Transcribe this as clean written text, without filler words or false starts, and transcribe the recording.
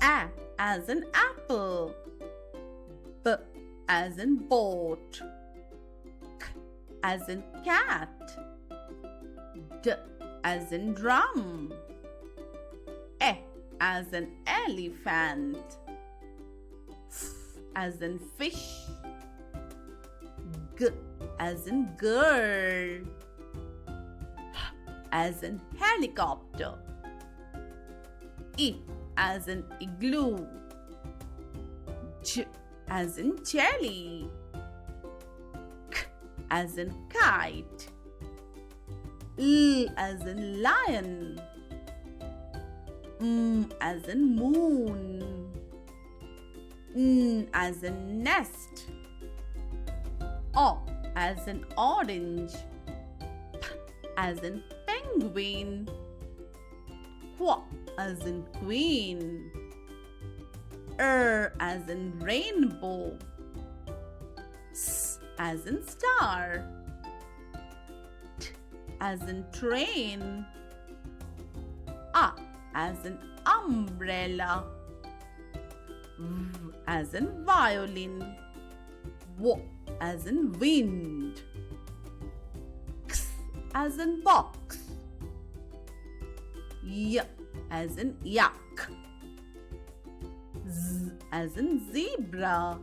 A as in apple. B as in boat. K as in cat. D as in drum. E as in elephant. F as in fish. G as in girl. H as in helicopter. I as in igloo. J as in jelly. K as in kite. L as in lion. M as in moon. N as in nest. O as in orange. P as in penguin. Qu as in queen. As in rainbow. S as in star. T as in train. A as in umbrella. V as in violin. W as in wind. X as in box. Y as in yak. Z as in zebra.